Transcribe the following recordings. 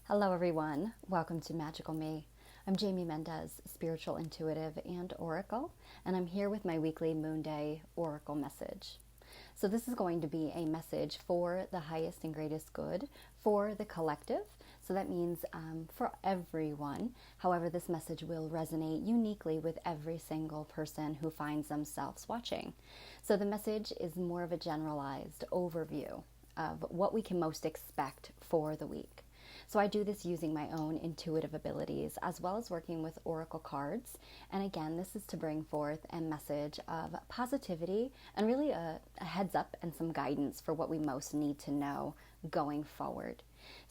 Hello everyone, welcome to Magical Me. I'm Jamie Mendez, spiritual intuitive and oracle, and I'm here with my weekly Moonday Oracle Message. So this is going to be a message for the highest and greatest good, for the collective. So that means for everyone. However, this message will resonate uniquely with every single person who finds themselves watching. So the message is more of a generalized overview of what we can most expect for the week. So I do this using my own intuitive abilities as well as working with oracle cards. And again, this is to bring forth a message of positivity and really a heads up and some guidance for what we most need to know going forward.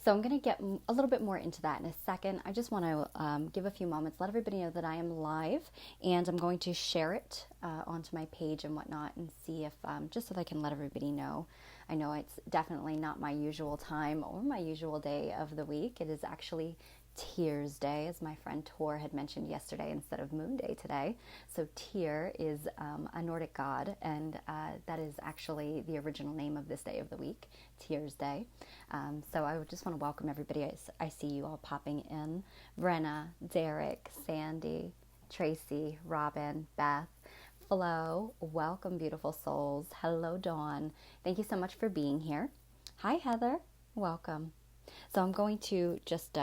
So I'm going to get a little bit more into that in a second. I just want to give a few moments, let everybody know that I am live, and I'm going to share it onto my page and whatnot and see if, just so that I can let everybody know. I know it's definitely not my usual time or my usual day of the week. It is actually Tears Day, as my friend Tor had mentioned yesterday instead of Moonday today. So Tyr is a Nordic god, and that is actually the original name of this day of the week, Tears Day. So I just want to welcome everybody. I see you all popping in. Brenna, Derek, Sandy, Tracy, Robin, Beth, Flo, welcome beautiful souls. Hello Dawn. Thank you so much for being here. Hi Heather, welcome. So I'm going to just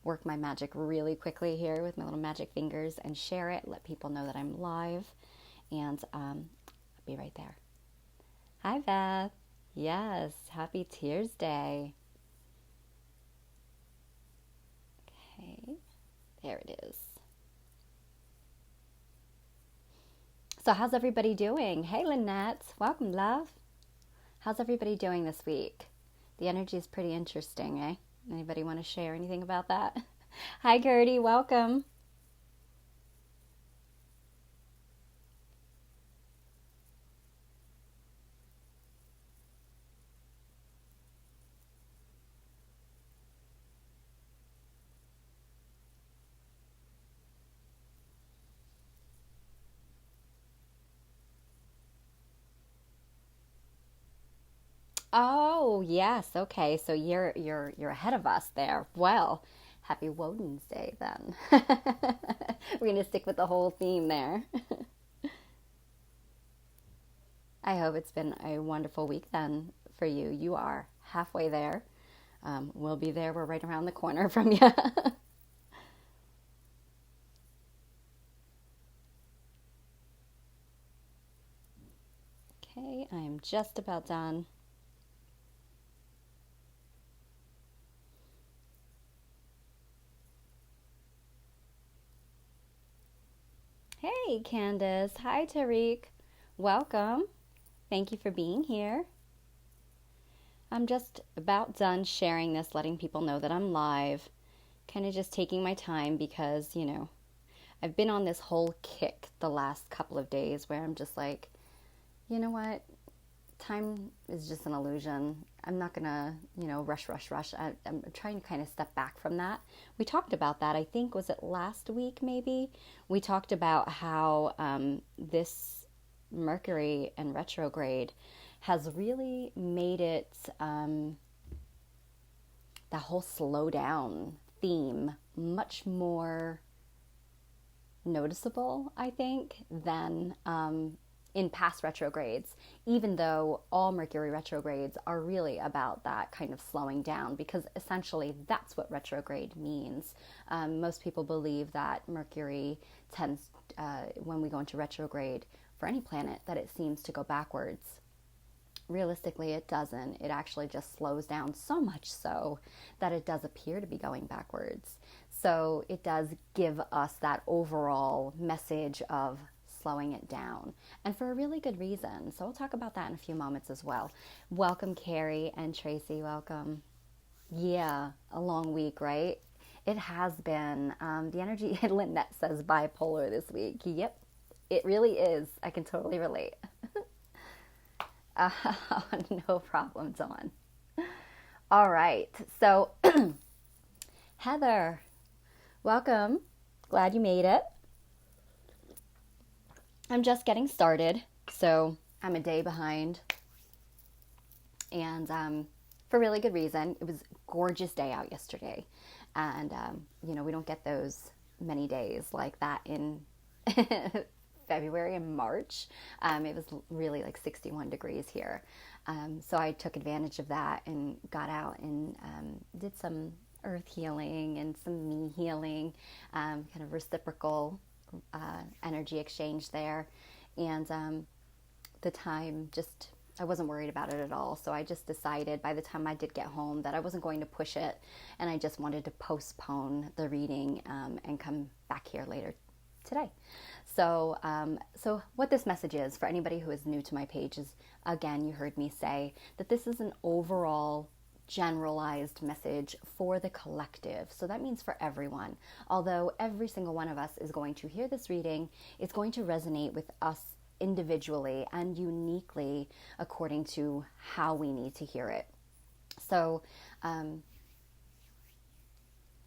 work my magic really quickly here with my little magic fingers and share it, let people know that I'm live, and I'll be right there. Hi Beth. Yes, happy Tears Day. Okay, there it is. So how's everybody doing? Hey Lynette, welcome love. How's everybody doing this week? The energy is pretty interesting, eh? Anybody want to share anything about that? Hi Gertie, welcome. Oh, yes. Okay. So you're ahead of us there. Well, happy Woden's Day then. We're going to stick with the whole theme there. I hope it's been a wonderful week then for you. You are halfway there. We'll be there. We're right around the corner from you. Okay, I am just about done. Hey, Candace. Hi, Tariq. Welcome. Thank you for being here. I'm just about done sharing this, letting people know that I'm live. Kind of just taking my time because, I've been on this whole kick the last couple of days where I'm just like, you know what? Time is just an illusion. I'm not going to, rush. I'm trying to kind of step back from that. We talked about that, I think, was it last week maybe? We talked about how this Mercury and retrograde has really made it, the whole slow down theme much more noticeable, I think, than in past retrogrades, even though all Mercury retrogrades are really about that kind of slowing down, because essentially that's what retrograde means. Most people believe that Mercury tends, when we go into retrograde for any planet, that it seems to go backwards. Realistically, it doesn't. It actually just slows down so much so that it does appear to be going backwards. So it does give us that overall message of slowing it down, and for a really good reason. So we'll talk about that in a few moments as well. Welcome, Carrie and Tracy. Welcome. Yeah, a long week, right? It has been. The energy, Lynette says bipolar this week. Yep, it really is. I can totally relate. No problem, Dawn. All right. So, Heather, welcome. Glad you made it. I'm just getting started, so I'm a day behind. And for really good reason. It was a gorgeous day out yesterday. And, we don't get those many days like that in February and March. It was really like 61 degrees here. So I took advantage of that and got out and did some earth healing and some me healing, kind of reciprocal energy exchange there. And the time just, I wasn't worried about it at all. So I just decided by the time I did get home that I wasn't going to push it, and I just wanted to postpone the reading and come back here later today. So what this message is for anybody who is new to my page is, again, you heard me say that this is an overall generalized message for the collective. So that means for everyone. Although every single one of us is going to hear this reading, it's going to resonate with us individually and uniquely according to how we need to hear it. So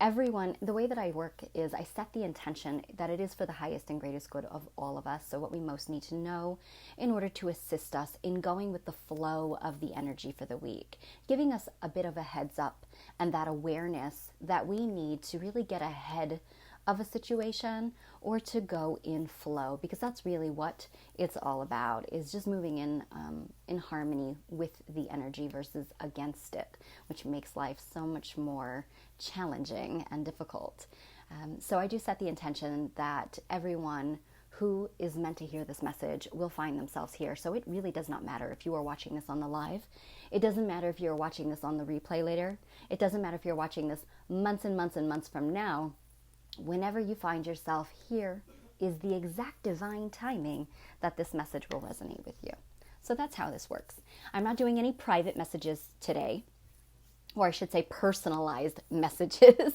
everyone, the way that I work is I set the intention that it is for the highest and greatest good of all of us. So what we most need to know in order to assist us in going with the flow of the energy for the week, giving us a bit of a heads up and that awareness that we need to really get ahead of a situation or to go in flow, because that's really what it's all about, is just moving in harmony with the energy versus against it, which makes life so much more challenging and difficult. So I do set the intention that everyone who is meant to hear this message will find themselves here. So it really does not matter if you are watching this on the live. It doesn't matter if you're watching this on the replay later. It doesn't matter if you're watching this months and months and months from now. Whenever you find yourself here is the exact divine timing that this message will resonate with you. So that's how this works. I'm not doing any private messages today, or I should say personalized messages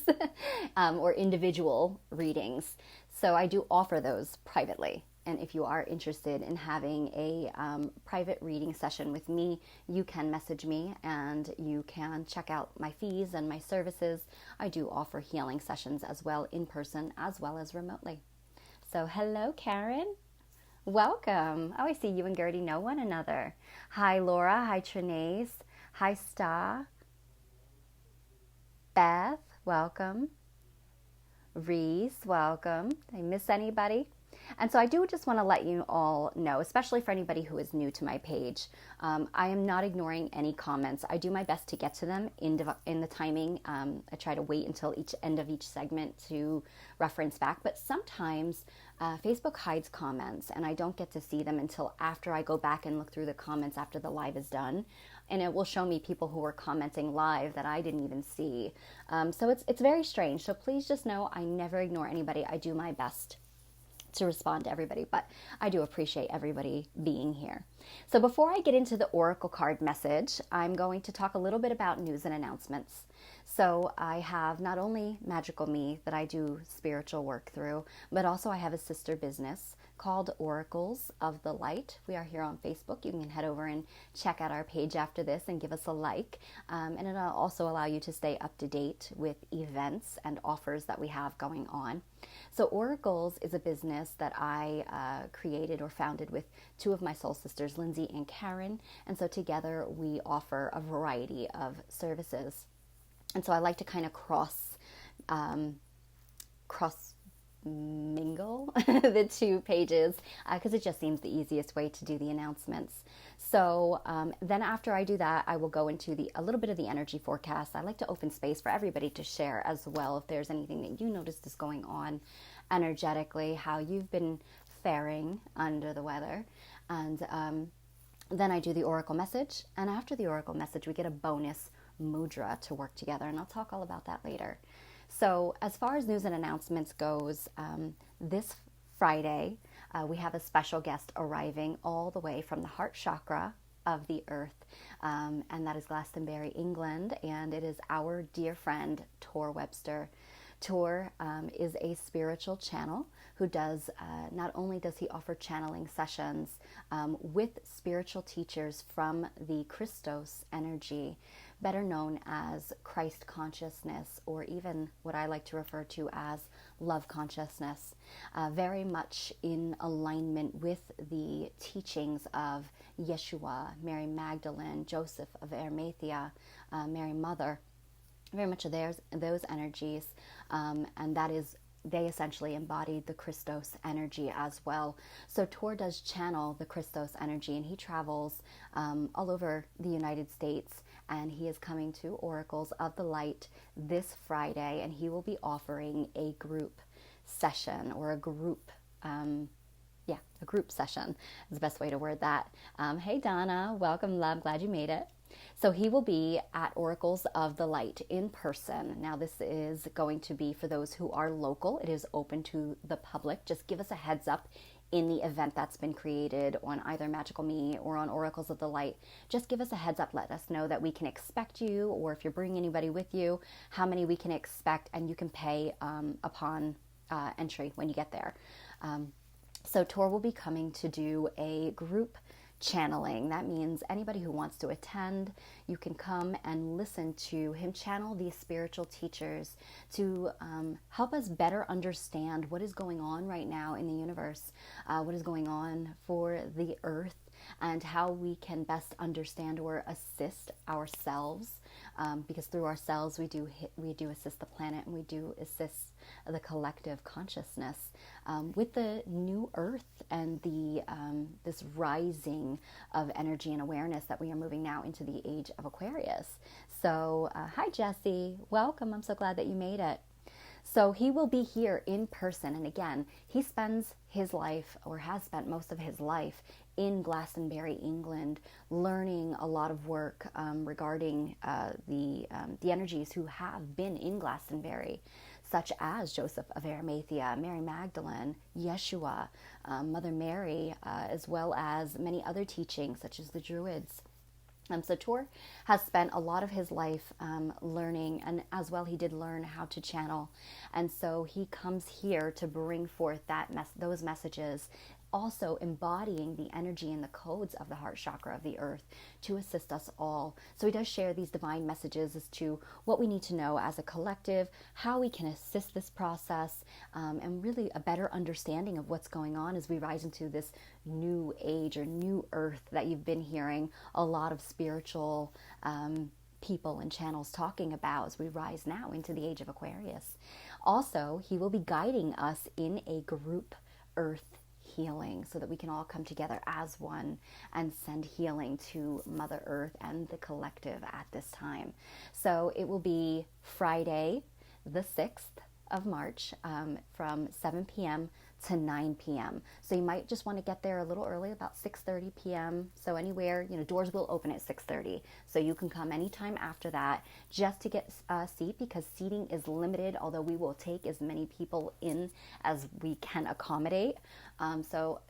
or individual readings. So I do offer those privately. And if you are interested in having a private reading session with me, you can message me and you can check out my fees and my services. I do offer healing sessions as well, in person as well as remotely. So hello, Karen. Welcome. Oh, I see you and Gertie know one another. Hi, Laura. Hi, Trinace. Hi, Sta. Beth, welcome. Reese, welcome. Did I miss anybody? And so I do just want to let you all know, especially for anybody who is new to my page, I am not ignoring any comments. I do my best to get to them in the timing. I try to wait until each end of each segment to reference back. But sometimes Facebook hides comments and I don't get to see them until after I go back and look through the comments after the live is done. And it will show me people who were commenting live that I didn't even see. So it's very strange. So please just know I never ignore anybody. I do my best to respond to everybody, but I do appreciate everybody being here. So before I get into the Oracle card message, I'm going to talk a little bit about news and announcements. So I have not only Magical Me that I do spiritual work through, but also I have a sister business called Oracles of the Light. We are here on Facebook. You can head over and check out our page after this and give us a like. And it'll also allow you to stay up to date with events and offers that we have going on. So Oracles is a business that I created or founded with two of my soul sisters, Lindsay and Karen. And so together we offer a variety of services. And so I like to kind of cross mingle the two pages because it just seems the easiest way to do the announcements. So then after I do that, I will go into a little bit of the energy forecast. I like to open space for everybody to share as well if there's anything that you noticed is going on energetically, how you've been faring under the weather. And then I do the Oracle message. And after the Oracle message, we get a bonus mudra to work together. And I'll talk all about that later. So as far as news and announcements goes, this Friday, we have a special guest arriving all the way from the heart chakra of the earth, and that is Glastonbury, England, and it is our dear friend, Tor Webster. Tor is a spiritual channel who does, not only does he offer channeling sessions with spiritual teachers from the Christos energy, better known as Christ consciousness, or even what I like to refer to as love consciousness, very much in alignment with the teachings of Yeshua, Mary Magdalene, Joseph of Arimathea, Mary Mother, very much of those energies, and that is, they essentially embodied the Christos energy as well. So Tor does channel the Christos energy, and he travels all over the United States, and he is coming to Oracles of the Light this Friday, and he will be offering a group session, or a group session is the best way to word that. Hey Donna, welcome love, glad you made it. So he will be at Oracles of the Light in person. Now this is going to be for those who are local. It is open to the public. Just give us a heads up in the event that's been created on either Magical Me or on Oracles of the Light. Just give us a heads up. Let us know that we can expect you, or if you're bringing anybody with you, how many we can expect, and you can pay upon entry when you get there. So Tor will be coming to do a group channeling. That means anybody who wants to attend, you can come and listen to him channel these spiritual teachers to help us better understand what is going on right now in the universe, what is going on for the earth, and how we can best understand or assist ourselves, because through ourselves we do assist the planet, and we do assist the collective consciousness with the new earth and the this rising of energy and awareness that we are moving now into the age of Aquarius. So hi Jesse, welcome. I'm so glad that you made it. So he will be here in person, and again, he spends his life, or has spent most of his life, in Glastonbury, England, learning a lot of work regarding the energies who have been in Glastonbury, such as Joseph of Arimathea, Mary Magdalene, Yeshua, Mother Mary, as well as many other teachings, such as the Druids. So Tor has spent a lot of his life learning, and as well he did learn how to channel. And so he comes here to bring forth those messages, also embodying the energy and the codes of the heart chakra of the earth to assist us all. So he does share these divine messages as to what we need to know as a collective, how we can assist this process, and really a better understanding of what's going on as we rise into this new age or new earth that you've been hearing a lot of spiritual people and channels talking about as we rise now into the age of Aquarius. Also, he will be guiding us in a group earth healing, so that we can all come together as one and send healing to Mother Earth and the collective at this time. So it will be Friday, the 6th of March, from 7 p.m. to 9 p.m. So you might just want to get there a little early, about 6:30 p.m. So anywhere, doors will open at 6:30. So you can come anytime after that just to get a seat, because seating is limited, although we will take as many people in as we can accommodate. So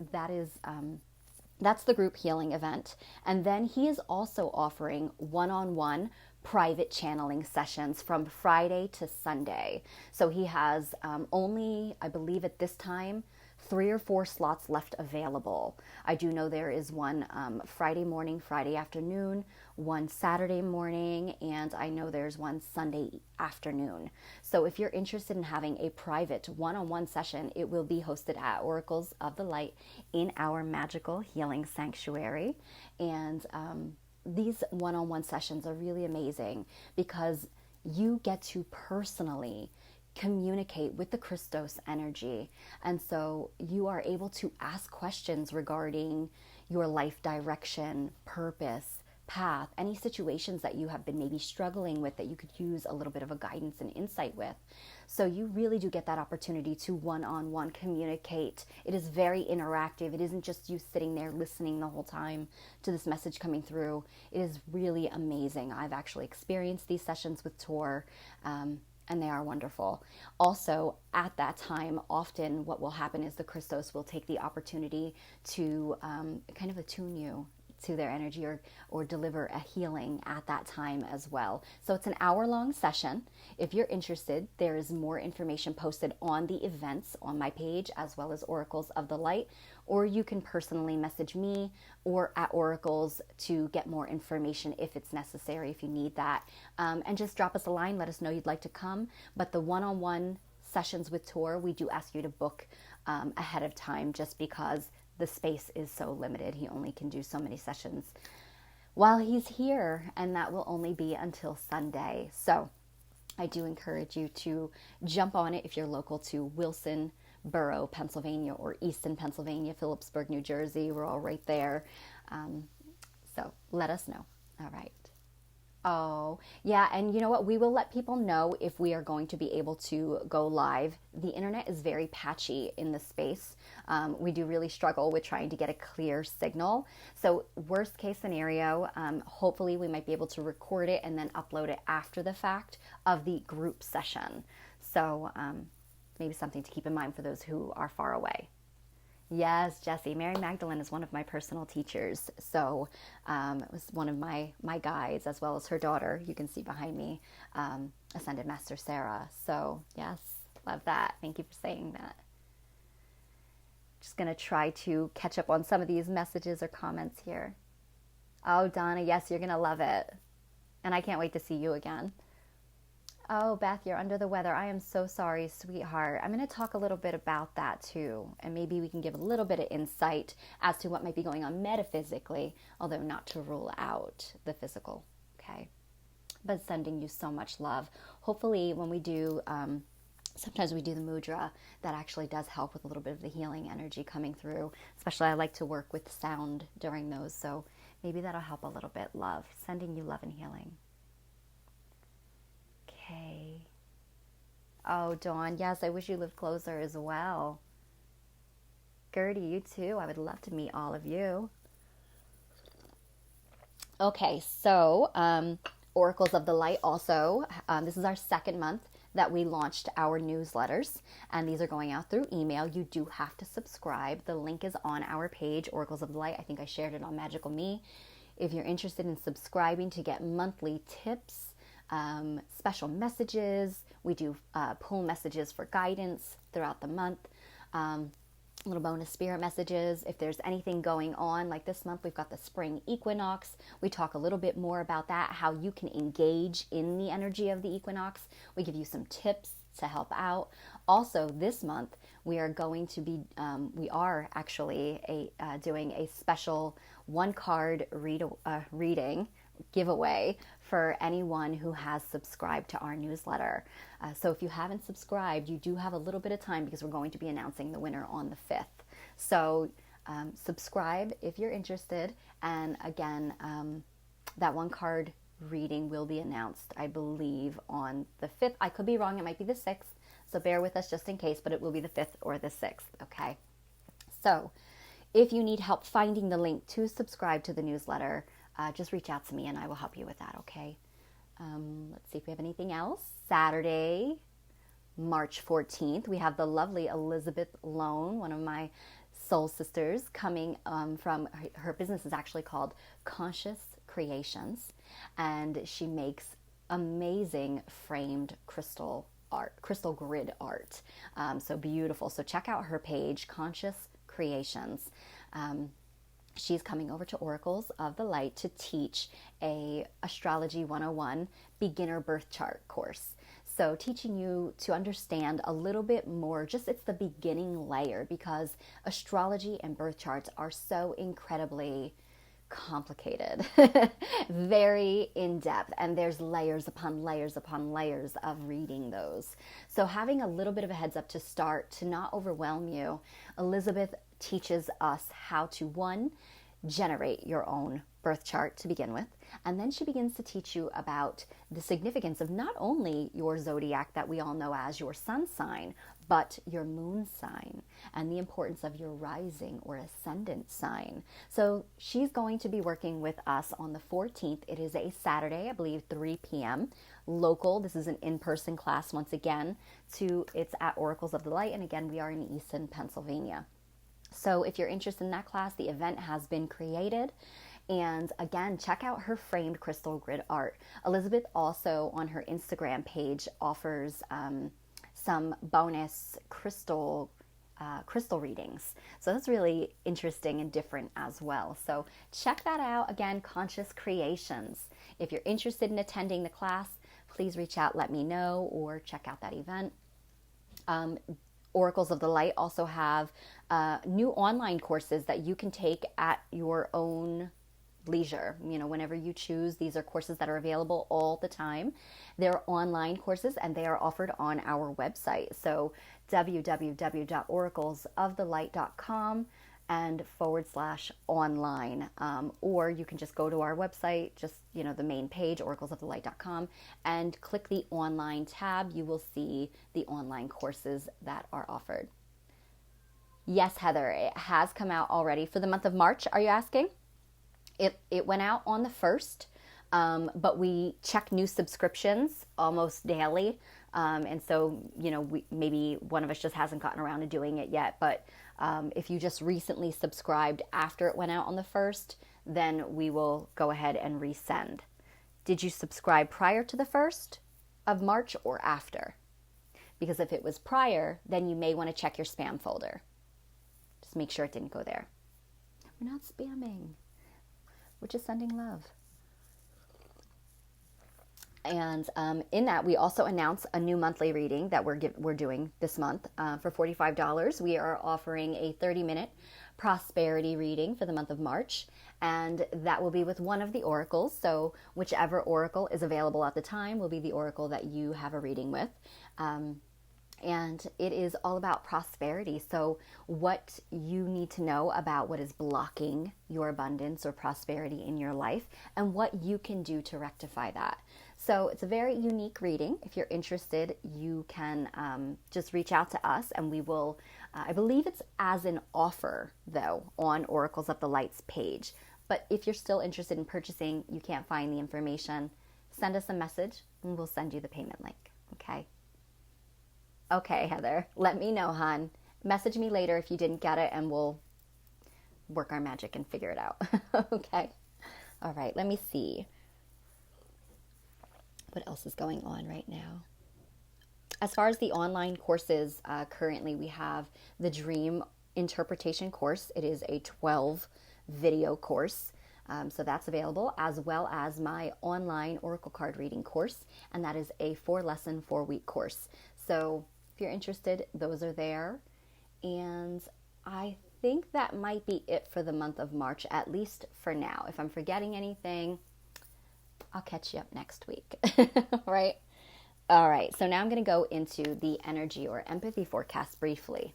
that's the group healing event. And then he is also offering one-on-one private channeling sessions from Friday to Sunday. So he has only, I believe at this time, 3 or 4 slots left available. I do know there is one Friday morning, Friday afternoon, one Saturday morning, and I know there's one Sunday afternoon. So if you're interested in having a private one-on-one session, it will be hosted at Oracles of the Light in our magical healing sanctuary. And these one-on-one sessions are really amazing because you get to personally communicate with the Christos energy. And so you are able to ask questions regarding your life direction, purpose, path, any situations that you have been maybe struggling with that you could use a little bit of a guidance and insight with. So you really do get that opportunity to one-on-one communicate. It is very interactive. It isn't just you sitting there listening the whole time to this message coming through. It is really amazing. I've actually experienced these sessions with Tor, and they are wonderful. Also, at that time, often what will happen is the Christos will take the opportunity to kind of attune you to their energy, or deliver a healing at that time as well. So it's an hour-long session. If you're interested, there is more information posted on the events on my page, as well as Oracles of the Light, or you can personally message me or at Oracles to get more information if it's necessary, if you need that. And just drop us a line, let us know you'd like to come. But the one-on-one sessions with Tor, we do ask you to book ahead of time, just because the space is so limited. He only can do so many sessions while he's here, and that will only be until Sunday. So I do encourage you to jump on it if you're local to Wilsonboro, Pennsylvania, or Easton, Pennsylvania, Phillipsburg, New Jersey. We're all right there. So let us know. All right. Oh, yeah. And you know what? We will let people know if we are going to be able to go live. The internet is very patchy in this space. We do really struggle with trying to get a clear signal. So worst case scenario, hopefully we might be able to record it and then upload it after the fact of the group session. So maybe something to keep in mind for those who are far away. Yes, Jessie. Mary Magdalene is one of my personal teachers. So it was one of my guides, as well as her daughter. You can see behind me, Ascended Master Sarah. So yes, love that. Thank you for saying that. Just going to try to catch up on some of these messages or comments here. Oh, Donna, yes, you're going to love it. And I can't wait to see you again. Oh, Beth, you're under the weather. I am so sorry, sweetheart. I'm going to talk a little bit about that too. And maybe we can give a little bit of insight as to what might be going on metaphysically, although not to rule out the physical, okay? But sending you so much love. Hopefully when we do, sometimes we do the mudra, that actually does help with a little bit of the healing energy coming through. Especially I like to work with sound during those, so maybe that'll help a little bit. Love. Sending you love and healing. Okay. Oh, Dawn, yes, I wish you lived closer as well. Gertie, you too. I would love to meet all of you. Okay, so Oracles of the Light also. This is our second month that we launched our newsletters, and these are going out through email. You do have to subscribe. The link is on our page, Oracles of the Light. I think I shared it on Magical Me. If you're interested in subscribing to get monthly tips, special messages, we do pull messages for guidance throughout the month, little bonus spirit messages. If there's anything going on, like this month we've got the spring equinox, we talk a little bit more about that, how you can engage in the energy of the equinox. We give you some tips to help out. Also this month we are going to be we are actually doing a special one card reading giveaway for anyone who has subscribed to our newsletter. So if you haven't subscribed, you do have a little bit of time, because we're going to be announcing the winner on the 5th. So subscribe if you're interested. And again, that one card reading will be announced, I believe, on the 5th. I could be wrong. It might be the 6th. So bear with us just in case, but it will be the 5th or the 6th. Okay. So if you need help finding the link to subscribe to the newsletter, just reach out to me and I will help you with that, okay? Let's see if we have anything else. Saturday, March 14th, we have the lovely Elizabeth Lone, one of my soul sisters, coming from, her business is actually called Conscious Creations, and she makes amazing framed crystal art, crystal grid art. So beautiful. So check out her page, Conscious Creations. She's coming over to Oracles of the Light to teach a Astrology 101 beginner birth chart course. So teaching you to understand a little bit more, just it's the beginning layer, because astrology and birth charts are so incredibly complicated, very in-depth, and there's layers upon layers upon layers of reading those. So having a little bit of a heads up to start, to not overwhelm you, Elizabeth teaches us how to, one, generate your own birth chart to begin with, and then she begins to teach you about the significance of not only your zodiac that we all know as your sun sign, but your moon sign, and the importance of your rising or ascendant sign. So she's going to be working with us on the 14th. It is a Saturday, I believe, 3 p.m. local. This is an in-person class once again. It's at Oracles of the Light, and again, we are in Easton, Pennsylvania. So if you're interested in that class, the event has been created, And again, check out her framed crystal grid art. Elizabeth also on her Instagram page offers some bonus crystal readings. So that's really interesting and different as well. So check that out. Again, Conscious Creations. If you're interested in attending the class, please reach out, let me know, or check out that event. Oracles of the Light also have new online courses that you can take at your own leisure. Whenever you choose, these are courses that are available all the time. They're online courses and they are offered on our website. So www.oraclesofthelight.com and /online. Or you can just go to our website, just, the main page, oraclesofthelight.com, and click the online tab. You will see the online courses that are offered. Yes, Heather, it has come out already for the month of March. Are you asking? It went out on the 1st, but we check new subscriptions almost daily. And so, maybe one of us just hasn't gotten around to doing it yet. But if you just recently subscribed after it went out on the 1st, then we will go ahead and resend. Did you subscribe prior to the 1st of March or after? Because if it was prior, then you may want to check your spam folder. Just make sure it didn't go there. We're not spamming. We're just sending love. And in that, we also announce a new monthly reading that we're doing this month. For $45, we are offering a 30-minute prosperity reading for the month of March. And that will be with one of the oracles. So whichever oracle is available at the time will be the oracle that you have a reading with. And it is all about prosperity. So what you need to know about what is blocking your abundance or prosperity in your life and what you can do to rectify that. So it's a very unique reading. If you're interested, you can just reach out to us and we will, I believe it's as an offer though on Oracles of the Light's page. But if you're still interested in purchasing, you can't find the information, send us a message and we'll send you the payment link. Okay. Okay, Heather, let me know, hon. Message me later if you didn't get it and we'll work our magic and figure it out. Okay. All right, let me see. What else is going on right now? As far as the online courses, currently we have the Dream Interpretation course. It is a 12 video course. So that's available, as well as my online Oracle card reading course. And that is a 4-lesson, 4-week course. So if you're interested, those are there. And I think that might be it for the month of March, at least for now. If I'm forgetting anything, I'll catch you up next week. Right? All right. So now I'm going to go into the energy or empathy forecast briefly.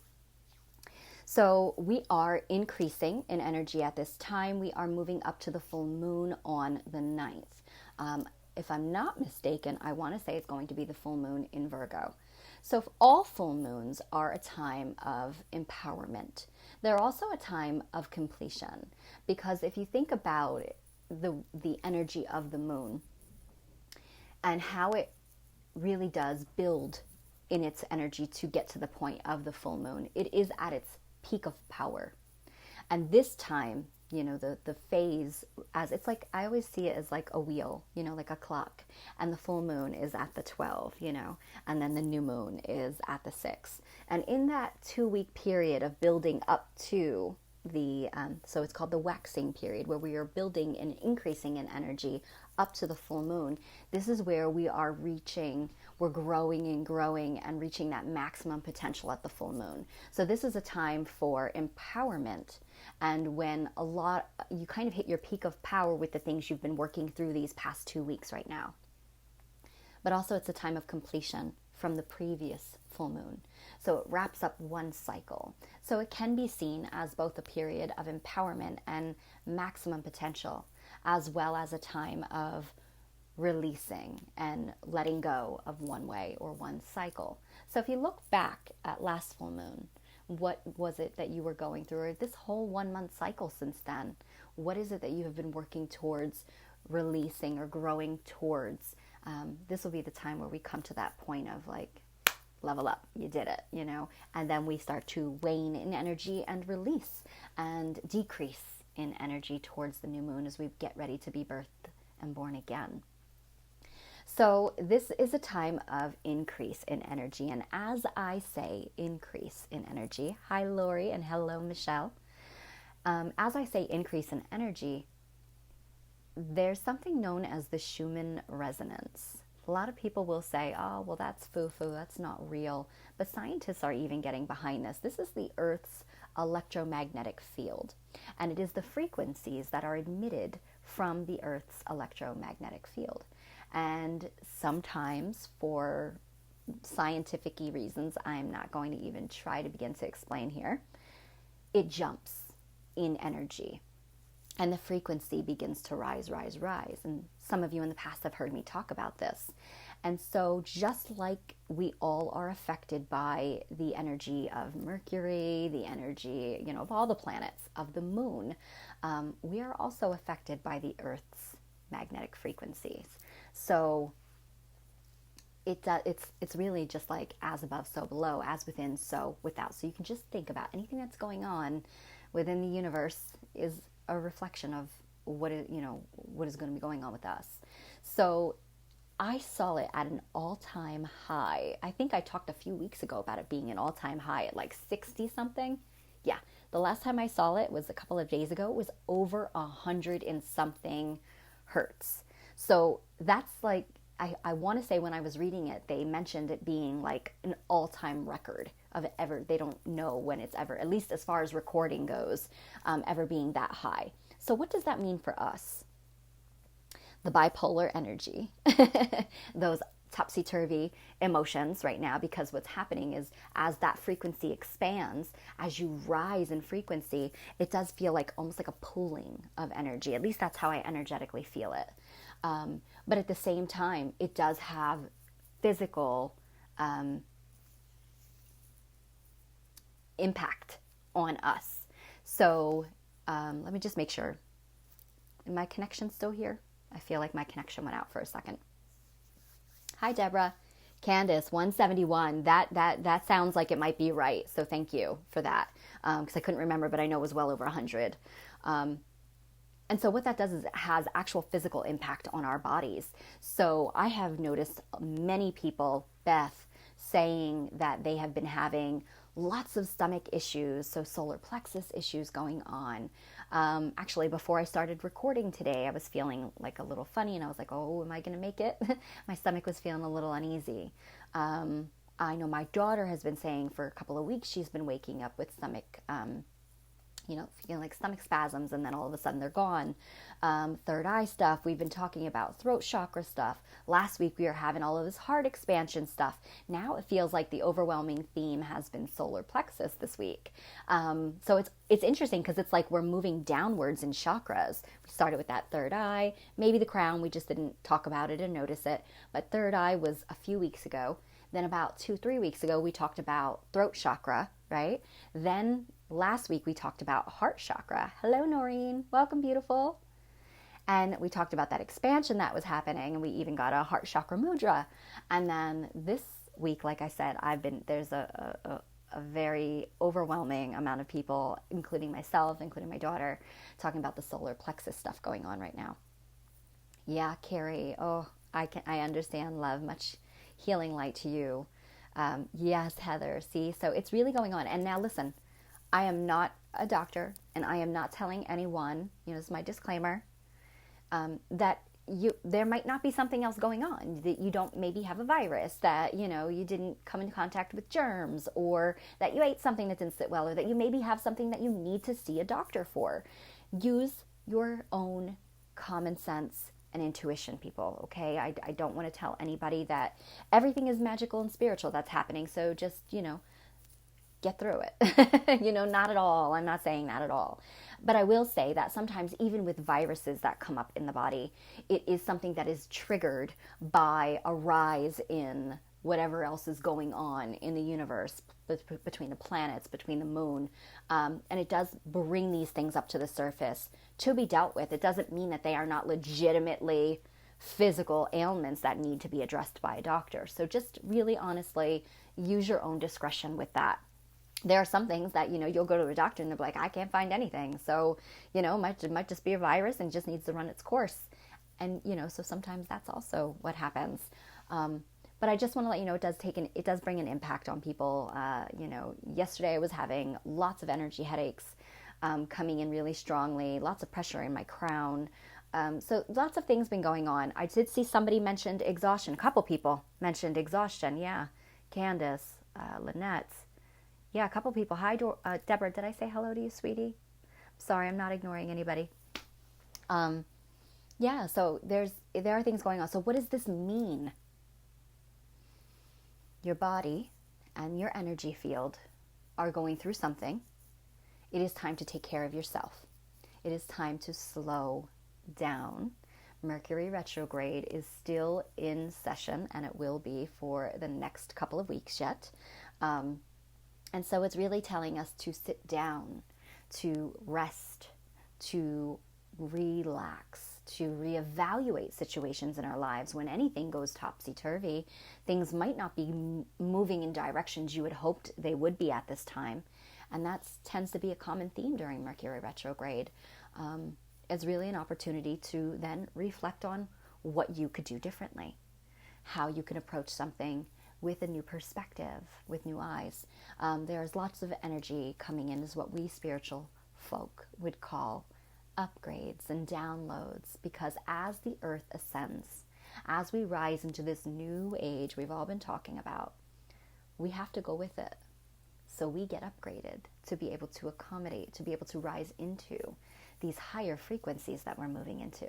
So we are increasing in energy at this time. We are moving up to the full moon on the 9th. If I'm not mistaken, I want to say it's going to be the full moon in Virgo. So if all full moons are a time of empowerment, they're also a time of completion. Because if you think about it, the energy of the moon and how it really does build in its energy to get to the point of the full moon, it is at its peak of power. And this time, the phase, as it's like, I always see it as like a wheel, like a clock, and the full moon is at the 12, and then the new moon is at the 6. And in that 2-week period of building up to the, so it's called the waxing period, where we are building and increasing in energy up to the full moon. This is where we are we're growing and growing and reaching that maximum potential at the full moon. So this is a time for empowerment. And when you kind of hit your peak of power with the things you've been working through these past 2 weeks right now. But also it's a time of completion from the previous full moon. So it wraps up one cycle. So it can be seen as both a period of empowerment and maximum potential, as well as a time of releasing and letting go of one way or one cycle. So if you look back at last full moon, what was it that you were going through, or this whole 1-month cycle since then? What is it that you have been working towards releasing or growing towards? This will be the time where we come to that point of like, level up, you did it, and then we start to wane in energy and release and decrease in energy towards the new moon as we get ready to be birthed and born again. So this is a time of increase in energy. And as I say increase in energy, hi Lori and hello Michelle. As I say increase in energy, there's something known as the Schumann resonance. A lot of people will say, oh, well, that's foo-foo, that's not real. But scientists are even getting behind this. This is the Earth's electromagnetic field. And it is the frequencies that are emitted from the Earth's electromagnetic field. And sometimes for scientific-y reasons, I'm not going to even try to begin to explain here, it jumps in energy. And the frequency begins to rise, rise, rise. And some of you in the past have heard me talk about this. And so just like we all are affected by the energy of Mercury, the energy, of all the planets, of the moon, we are also affected by the Earth's magnetic frequencies. So it's really just like as above, so below, as within, so without. So you can just think about anything that's going on within the universe is a reflection of what is going to be going on with us. So I saw it at an all-time high. I think I talked a few weeks ago about it being an all-time high at like 60 something. Yeah, the last time I saw it was a couple of days ago. It was over 100 and something hertz. So that's like, I want to say when I was reading it, they mentioned it being like an all-time record of it ever. They don't know when it's ever, at least as far as recording goes, ever being that high. So what does that mean for us? The bipolar energy, those topsy-turvy emotions right now, because what's happening is as that frequency expands, as you rise in frequency, it does feel like almost like a pooling of energy. At least that's how I energetically feel it. But at the same time, it does have physical impact on us. So let me just make sure. Is my connection still here? I feel like my connection went out for a second. Hi, Deborah. Candace, 171. That sounds like it might be right. So thank you for that. Because I couldn't remember, but I know it was well over 100. And so what that does is it has actual physical impact on our bodies. So I have noticed many people, Beth, saying that they have been having lots of stomach issues, so solar plexus issues going on. Actually, before I started recording today, I was feeling like a little funny, and I was like, oh, am I going to make it? My stomach was feeling a little uneasy. I know my daughter has been saying for a couple of weeks she's been waking up with stomach feeling like stomach spasms, and then all of a sudden they're gone. Third eye stuff. We've been talking about throat chakra stuff. Last week we were having all of this heart expansion stuff. Now it feels like the overwhelming theme has been solar plexus this week. So it's interesting because it's like we're moving downwards in chakras. We started with that third eye, maybe the crown. We just didn't talk about it and notice it. But third eye was a few weeks ago. Then about 2-3 weeks ago, we talked about throat chakra, right? Then last week, we talked about heart chakra. Hello, Noreen. Welcome, beautiful. And we talked about that expansion that was happening, and we even got a heart chakra mudra. And then this week, like I said, there's a very overwhelming amount of people, including myself, including my daughter, talking about the solar plexus stuff going on right now. Yeah, Carrie. Oh, I understand, love. Much healing light to you. Yes, Heather. See, so it's really going on. And now listen, I am not a doctor, and I am not telling anyone, this is my disclaimer, that there might not be something else going on, that you don't maybe have a virus, that, you didn't come into contact with germs, or that you ate something that didn't sit well, or that you maybe have something that you need to see a doctor for. Use your own common sense and intuition, people, okay? I don't want to tell anybody that everything is magical and spiritual that's happening, so just, get through it. Not at all. I'm not saying that at all. But I will say that sometimes even with viruses that come up in the body, it is something that is triggered by a rise in whatever else is going on in the universe, between the planets, between the moon. And it does bring these things up to the surface to be dealt with. It doesn't mean that they are not legitimately physical ailments that need to be addressed by a doctor. So just really honestly, use your own discretion with that. There are some things that, you'll go to a doctor and they're like, I can't find anything. So, it might just be a virus and just needs to run its course. And, so sometimes that's also what happens. But I just want to let you know, it does bring an impact on people. Yesterday I was having lots of energy headaches, coming in really strongly, lots of pressure in my crown. So lots of things been going on. I did see somebody mentioned exhaustion. A couple people mentioned exhaustion. Yeah. Candace, Lynette. Yeah, a couple people. Hi, Deborah. Did I say hello to you, sweetie? Sorry, I'm not ignoring anybody. Yeah, so there are things going on. So what does this mean? Your body and your energy field are going through something. It is time to take care of yourself. It is time to slow down. Mercury retrograde is still in session, and it will be for the next couple of weeks yet. And so it's really telling us to sit down, to rest, to relax, to reevaluate situations in our lives. When anything goes topsy-turvy, things might not be moving in directions you had hoped they would be at this time. And that tends to be a common theme during Mercury retrograde. It's really an opportunity to then reflect on what you could do differently, how you can approach something with a new perspective, with new eyes. There's lots of energy coming in, is what we spiritual folk would call upgrades and downloads, because as the earth ascends, as we rise into this new age we've all been talking about, we have to go with it. So we get upgraded to be able to accommodate, to be able to rise into these higher frequencies that we're moving into.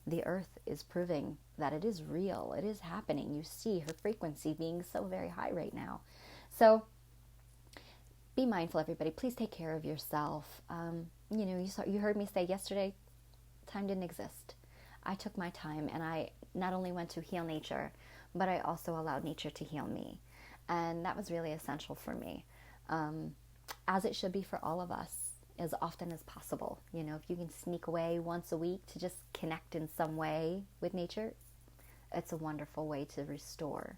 The earth is proving that it is real. It is happening. You see her frequency being so very high right now. So be mindful, everybody. Please take care of yourself. You heard me say yesterday, time didn't exist. I took my time, and I not only went to heal nature, but I also allowed nature to heal me. And that was really essential for me, as it should be for all of us, as often as possible. If you can sneak away once a week to just connect in some way with nature, it's a wonderful way to restore.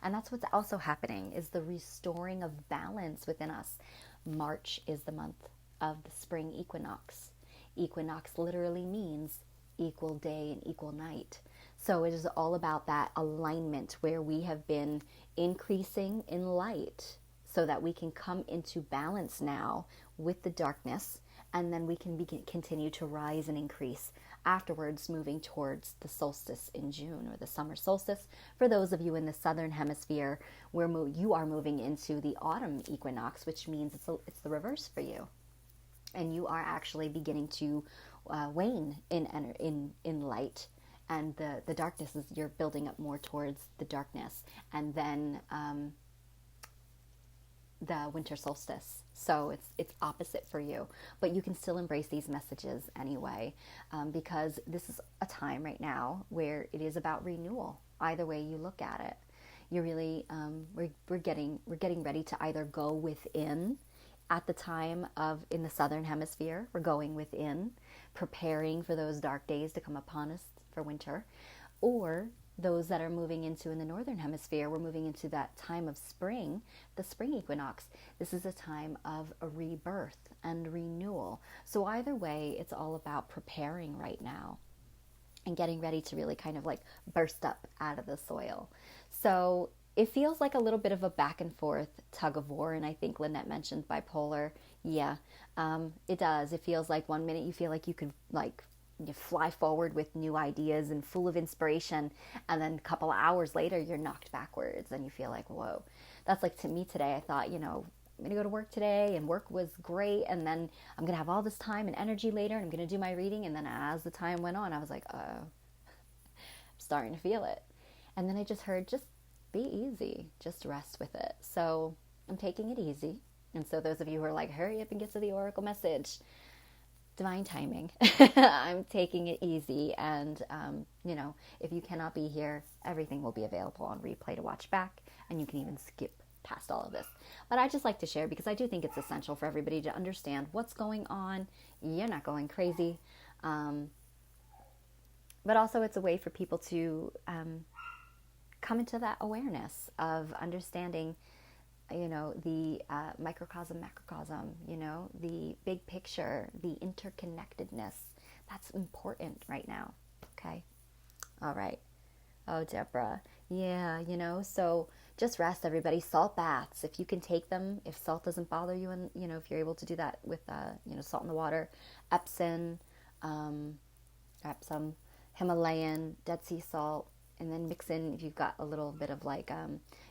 And that's what's also happening, is the restoring of balance within us. March is the month of the spring equinox. Equinox literally means equal day and equal night. So it is all about that alignment where we have been increasing in light so that we can come into balance now with the darkness, and then we can continue to rise and increase afterwards, moving towards the solstice in June, or the summer solstice. For those of you in the southern hemisphere, where you are moving into the autumn equinox, which means it's the reverse for you, and you are actually beginning to wane in light, and the darkness is, you're building up more towards the darkness, and then the winter solstice. So it's opposite for you, but you can still embrace these messages anyway, because this is a time right now where it is about renewal. Either way you look at it, you're really we're getting ready to either go within. At the time in the southern hemisphere, we're going within, preparing for those dark days to come upon us for winter, or those that are moving into in the northern hemisphere, we're moving into that time of spring, the spring equinox. This is a time of a rebirth and renewal. So either way, it's all about preparing right now and getting ready to really kind of like burst up out of the soil. So it feels like a little bit of a back and forth tug of war. And I think Lynette mentioned bipolar. Yeah, it does. It feels like one minute you feel like you could you fly forward with new ideas and full of inspiration, and then a couple of hours later you're knocked backwards and you feel like, whoa. That's like, to me today, I thought, I'm going to go to work today, and work was great, and then I'm going to have all this time and energy later, and I'm going to do my reading. And then as the time went on, I was like, I'm starting to feel it. And then I just heard, just be easy, just rest with it. So I'm taking it easy. And so those of you who are like, hurry up and get to the Oracle message, divine timing. I'm taking it easy, and if you cannot be here, everything will be available on replay to watch back, and you can even skip past all of this. But I just like to share, because I do think it's essential for everybody to understand what's going on. You're not going crazy, but also it's a way for people to come into that awareness of understanding the microcosm, macrocosm, the big picture, the interconnectedness. That's important right now. Okay. All right. Oh, Deborah. Yeah, so just rest, everybody. Salt baths, if you can take them, if salt doesn't bother you, and, if you're able to do that with, salt in the water, Epsom, Epsom, Himalayan, Dead Sea salt, and then mix in, if you've got a little bit of like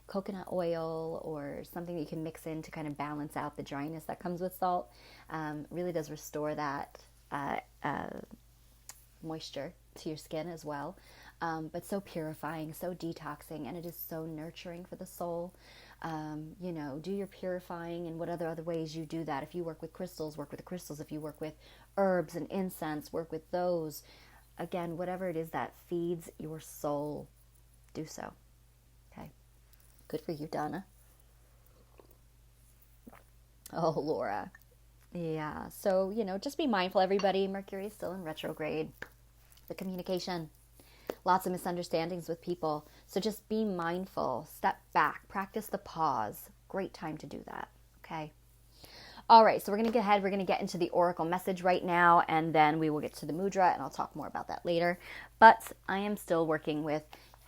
coconut oil or something that you can mix in to kind of balance out the dryness that comes with salt, really does restore that moisture to your skin as well. But so purifying, so detoxing, and it is so nurturing for the soul. Do your purifying, and what other ways you do that. If you work with crystals, work with the crystals. If you work with herbs and incense, work with those. Again, whatever it is that feeds your soul, do so. Okay. Good for you, Donna. Oh, Laura. Yeah. So, just be mindful, everybody. Mercury is still in retrograde. The communication. Lots of misunderstandings with people. So just be mindful. Step back. Practice the pause. Great time to do that. Okay. All right. So we're going to get ahead. We're going to get into the Oracle message right now, and then we will get to the mudra, and I'll talk more about that later. But I am still working with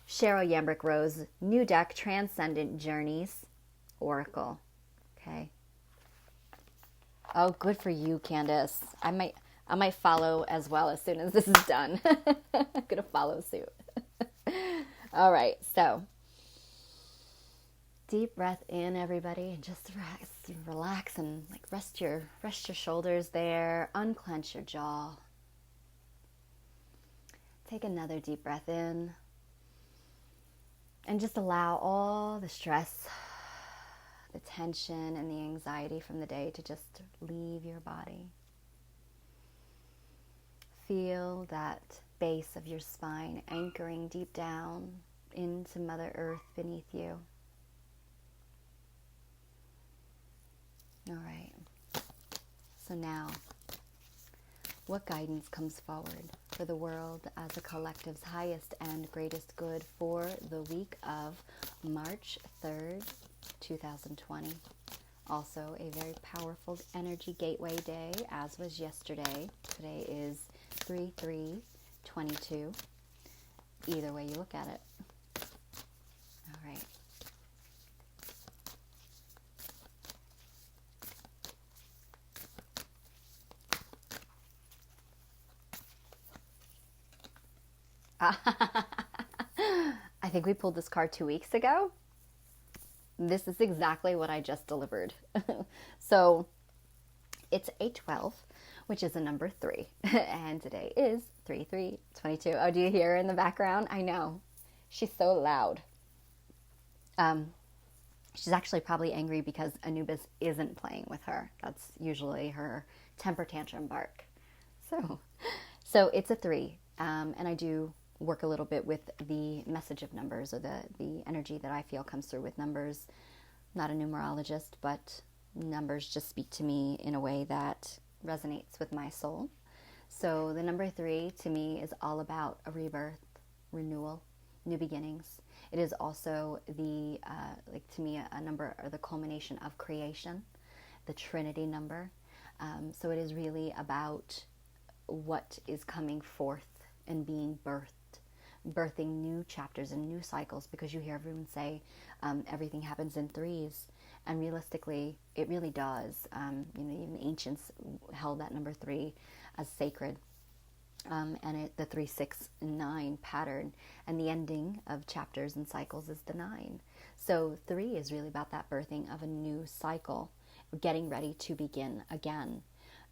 Cheryl Yambrick Rose, new deck, Transcendent Journeys, Oracle. Okay. Oh, good for you, Candace. I might follow as well as soon as this is done. I'm going to follow suit. All right, so deep breath in, everybody, and just relax and rest your shoulders there. Unclench your jaw. Take another deep breath in, and just allow all the stress, the tension, and the anxiety from the day to just leave your body. Feel that base of your spine anchoring deep down into Mother Earth beneath you. All right. So now, what guidance comes forward for the world as a collective's highest and greatest good for the week of March 3rd, 2020? Also a very powerful energy gateway day, as was yesterday. Today is 3/3/22. Either way you look at it. All right. I think we pulled this card 2 weeks ago. This is exactly what I just delivered. So it's 8/12, which is a number 3. And today is 3/3/22. Oh, do you hear her in the background? I know. She's so loud. She's actually probably angry because Anubis isn't playing with her. That's usually her temper tantrum bark. So it's a 3. And I do work a little bit with the message of numbers, or the energy that I feel comes through with numbers. Not a numerologist, but numbers just speak to me in a way that resonates with my soul. So the number 3 to me is all about a rebirth, renewal, new beginnings. It is also to me, a number, or the culmination of creation, the Trinity number. So it is really about what is coming forth and being birthing new chapters and new cycles, because you hear everyone say everything happens in 3s, and realistically it really does. Even ancients held that number 3 as sacred, and the 3, 6, and 9 pattern, and the ending of chapters and cycles is the 9. So 3 is really about that birthing of a new cycle, getting ready to begin again.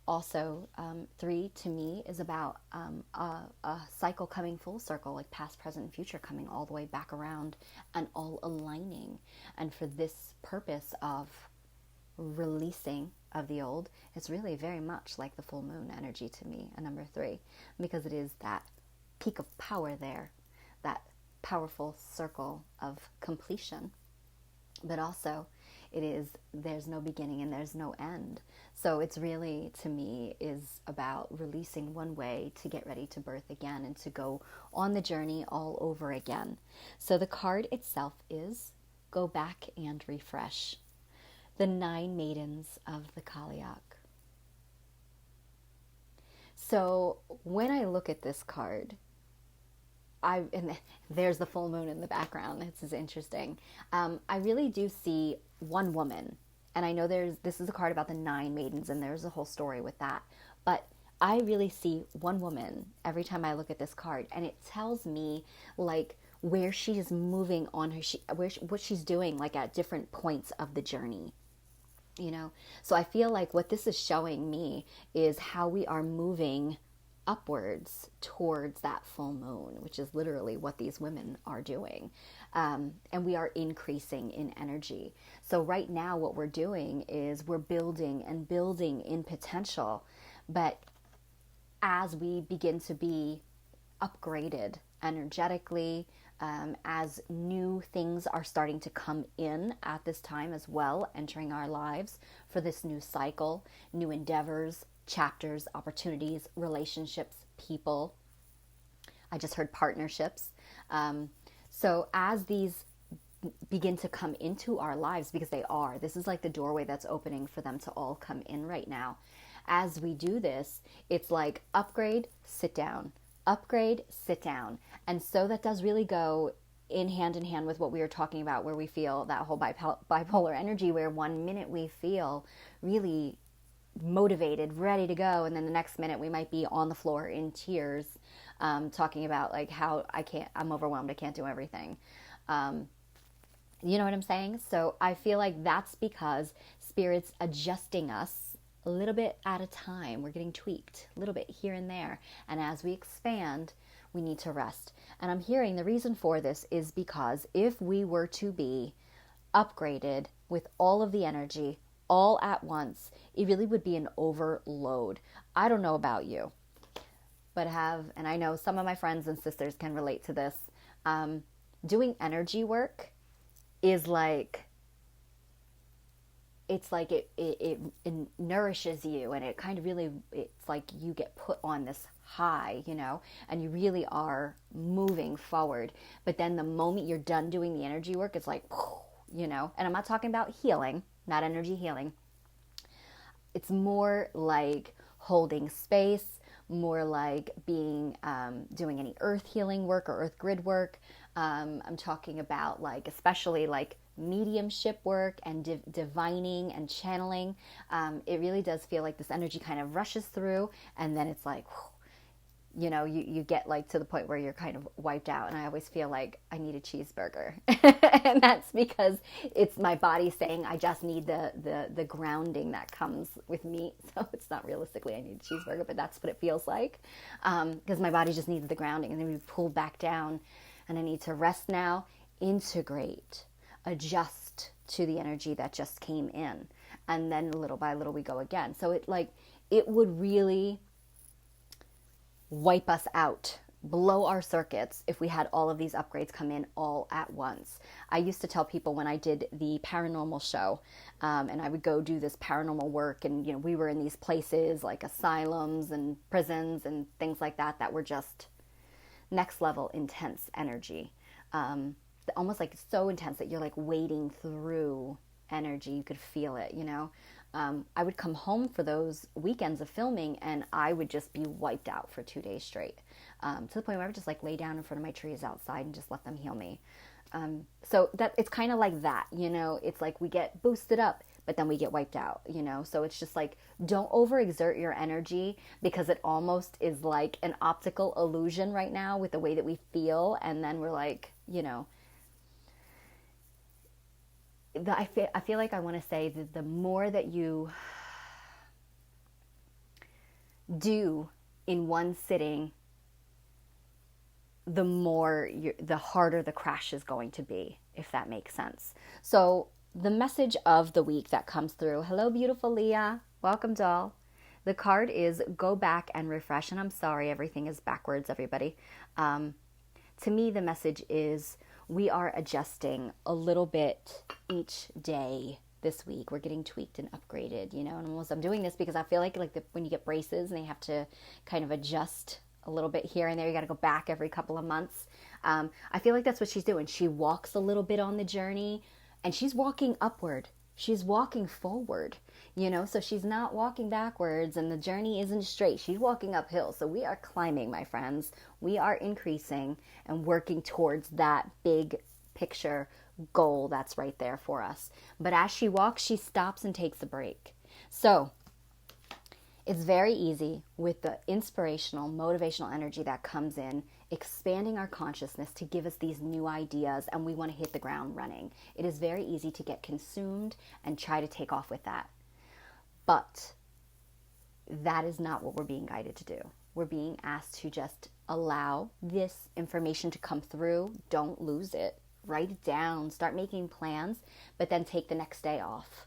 Also, 3 to me is about a cycle coming full circle, like past, present, and future coming all the way back around and all aligning. And for this purpose of releasing of the old, it's really very much like the full moon energy to me, a number 3, because it is that peak of power there, that powerful circle of completion. But also, there's no beginning and there's no end. So it's really, to me, is about releasing one way to get ready to birth again and to go on the journey all over again. So the card itself is go back and refresh. the 9 maidens of the Kaliak. So when I look at this card, and there's the full moon in the background. This is interesting. I really do see one woman, and I know this is a card about the 9 maidens, and there's a whole story with that. But I really see one woman every time I look at this card, and it tells me like where she is moving on her, what she's doing, like at different points of the journey. So I feel like what this is showing me is how we are moving upwards towards that full moon, which is literally what these women are doing. And we are increasing in energy. So right now what we're doing is we're building and building in potential. But as we begin to be upgraded energetically, as new things are starting to come in at this time as well, entering our lives for this new cycle, new endeavors, chapters, opportunities, relationships, people. I just heard partnerships. So as these begin to come into our lives, because this is like the doorway that's opening for them to all come in right now. As we do this, it's like upgrade, sit down, upgrade, sit down. And so that does really go in hand with what we were talking about, where we feel that whole bipolar energy, where one minute we feel really motivated, ready to go, and then the next minute we might be on the floor in tears, talking about like how I'm overwhelmed, I can't do everything. You know what I'm saying? So I feel like that's because Spirit's adjusting us a little bit at a time. We're getting tweaked a little bit here and there. And as we expand, we need to rest. And I'm hearing the reason for this is because if we were to be upgraded with all of the energy all at once, it really would be an overload. I don't know about you, but and I know some of my friends and sisters can relate to this. Doing energy work is like, it's like it nourishes you, and it kind of really, it's like you get put on this high, and you really are moving forward. But then the moment you're done doing the energy work, it's like, and I'm not talking about healing, not energy healing. It's more like holding space, more like being, doing any earth healing work or earth grid work. I'm talking about like, especially like mediumship work and divining and channeling. It really does feel like this energy kind of rushes through, and then it's like, you get like to the point where you're kind of wiped out. And I always feel like I need a cheeseburger. And that's because it's my body saying I just need the grounding that comes with meat. So it's not realistically I need a cheeseburger, but that's what it feels like. Because my body just needs the grounding, and then we pull back down, and I need to rest now, integrate, adjust to the energy that just came in. And then little by little we go again. So it would really wipe us out, blow our circuits if we had all of these upgrades come in all at once. I used to tell people when I did the paranormal show, and I would go do this paranormal work, and we were in these places like asylums and prisons and things like that that were just next level intense energy, almost like so intense that you're like wading through energy. You could feel it. I would come home for those weekends of filming, and I would just be wiped out for 2 days straight, to the point where I would just like lay down in front of my trees outside and just let them heal me. So that it's kind of like that, it's like we get boosted up, but then we get wiped out, so it's just like, don't overexert your energy, because it almost is like an optical illusion right now with the way that we feel. And then we're like, I feel like I want to say that the more that you do in one sitting, the harder the crash is going to be, if that makes sense. So the message of the week that comes through, hello, beautiful Leah. Welcome, doll. The card is go back and refresh. And I'm sorry, everything is backwards, everybody. To me, the message is we are adjusting a little bit each day this week. We're getting tweaked and upgraded, and I'm doing this because I feel like when you get braces and they have to kind of adjust a little bit here and there, you got to go back every couple of months. I feel like that's what she's doing. She walks a little bit on the journey, and she's walking upward. she's walking forward, so she's not walking backwards and the journey isn't straight. She's walking uphill. So we are climbing, my friends. We are increasing and working towards that big picture goal that's right there for us. But as she walks, she stops and takes a break. So it's very easy with the inspirational, motivational energy that comes in, expanding our consciousness to give us these new ideas, and we want to hit the ground running. It is very easy to get consumed and try to take off with that. But that is not what we're being guided to do. We're being asked to just allow this information to come through. Don't lose it. Write it down. Start making plans, but then take the next day off.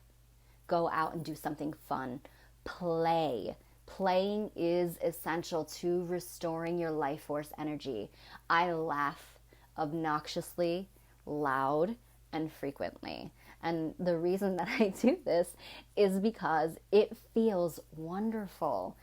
Go out and do something fun. Play. Playing is essential to restoring your life force energy. I laugh obnoxiously, loud, and frequently. And the reason that I do this is because it feels wonderful.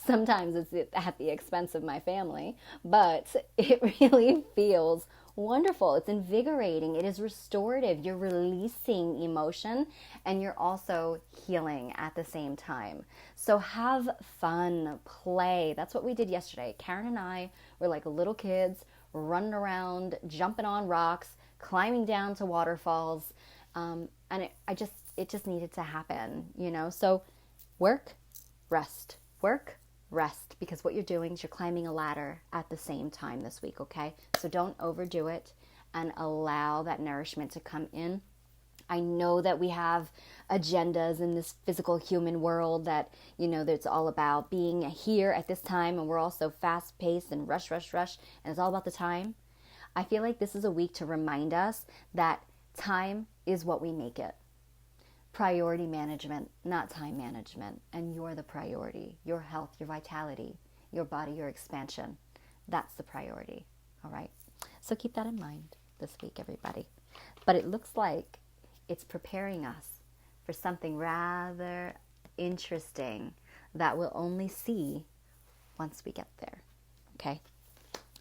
Sometimes it's at the expense of my family, but it really feels wonderful. It's invigorating. It is restorative. You're releasing emotion and you're also healing at the same time. So have fun, play. That's what we did yesterday. Karen and I were like little kids running around, jumping on rocks, climbing down to waterfalls. And it just needed to happen, So work, rest, work, rest, because what you're doing is you're climbing a ladder at the same time this week, okay? So don't overdo it and allow that nourishment to come in. I know that we have agendas in this physical human world that, that's all about being here at this time, and we're all so fast-paced and rush, and it's all about the time. I feel like this is a week to remind us that time is what we make it. Priority management, not time management. And you're the priority. Your health, your vitality, your body, your expansion. That's the priority. All right. So keep that in mind this week, everybody. But it looks like it's preparing us for something rather interesting that we'll only see once we get there. Okay.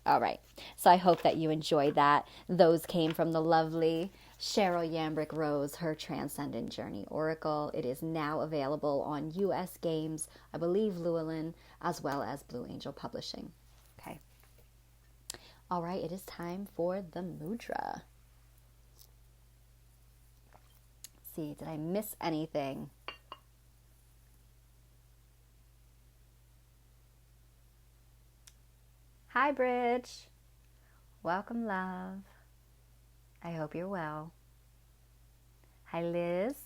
All right. So I hope that you enjoyed that. Those came from the lovely Cheryl Yambrick Rose, her Transcendent Journey Oracle. It is now available on U.S. Games, I believe Llewellyn, as well as Blue Angel Publishing. Okay. All right. It is time for the mudra. Let's see. Did I miss anything? Hi, Bridge. Welcome, love. I hope you're well. Hi, Liz.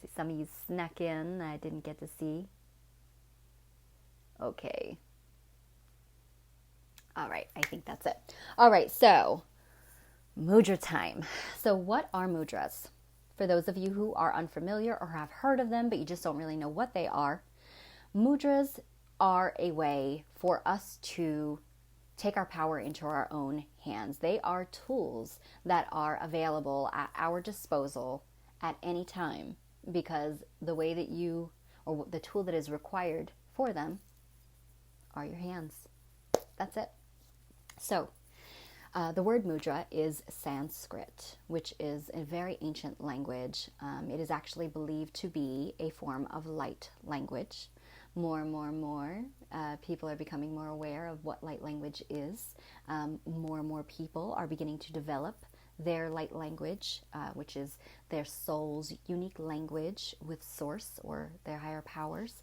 See, some of you snuck in I didn't get to see. Okay. All right, I think that's it. All right, so mudra time. So what are mudras? For those of you who are unfamiliar or have heard of them, but you just don't really know what they are, mudras are a way for us to take our power into our own hands. They are tools that are available at our disposal at any time, because the way that or the tool that is required for them are your hands. That's it. So the word mudra is Sanskrit, which is a very ancient language. It is actually believed to be a form of light language. More and more, people are becoming more aware of what light language is. More and more people are beginning to develop their light language, which is their soul's unique language with source or their higher powers.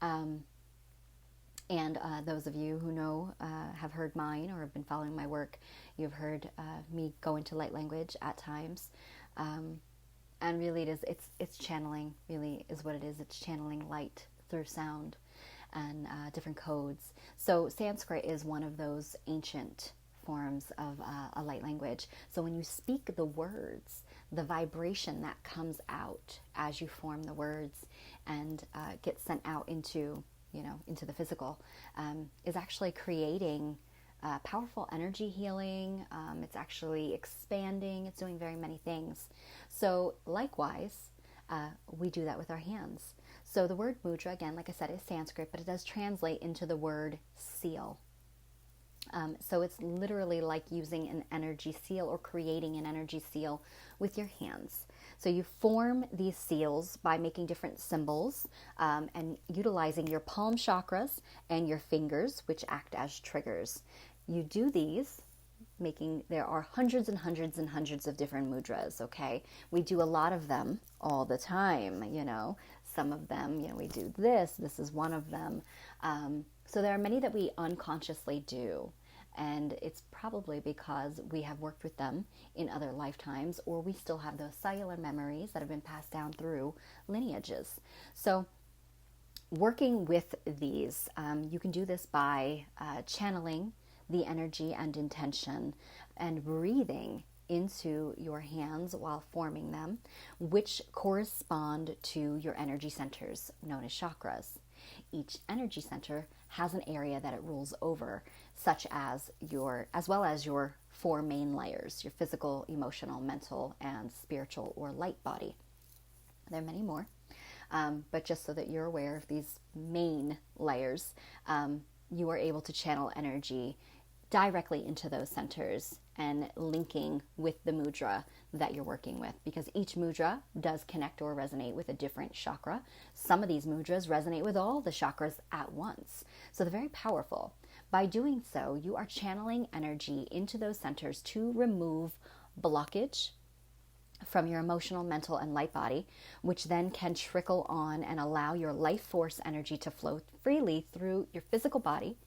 And those of you who know, have heard mine or have been following my work, you've heard me go into light language at times. And really it's channeling, really is what it is. It's channeling light through sound and different codes. So Sanskrit is one of those ancient forms of a light language. So when you speak the words, the vibration that comes out as you form the words and gets sent out into the physical, is actually creating powerful energy healing. It's actually expanding. It's doing very many things. So likewise, we do that with our hands. So the word mudra, again, like I said, is Sanskrit, but it does translate into the word seal. So it's literally like using an energy seal or creating an energy seal with your hands. So you form these seals by making different symbols and utilizing your palm chakras and your fingers, which act as triggers. You do these there are hundreds and hundreds and hundreds of different mudras, okay? We do a lot of them all the time, Some of them, we do this is one of them. So there are many that we unconsciously do. And it's probably because we have worked with them in other lifetimes, or we still have those cellular memories that have been passed down through lineages. So working with these, you can do this by channeling the energy and intention and breathing into your hands while forming them, which correspond to your energy centers known as chakras. Each energy center has an area that it rules over, as well as your four main layers: your physical, emotional, mental, and spiritual or light body. There are many more, but just so that you're aware of these main layers, you are able to channel energy directly into those centers and linking with the mudra that you're working with, because each mudra does connect or resonate with a different chakra. Some of these mudras resonate with all the chakras at once, so they're very powerful. By doing so, you are channeling energy into those centers to remove blockage from your emotional, mental, and light body, which then can trickle on and allow your life force energy to flow freely through your physical body,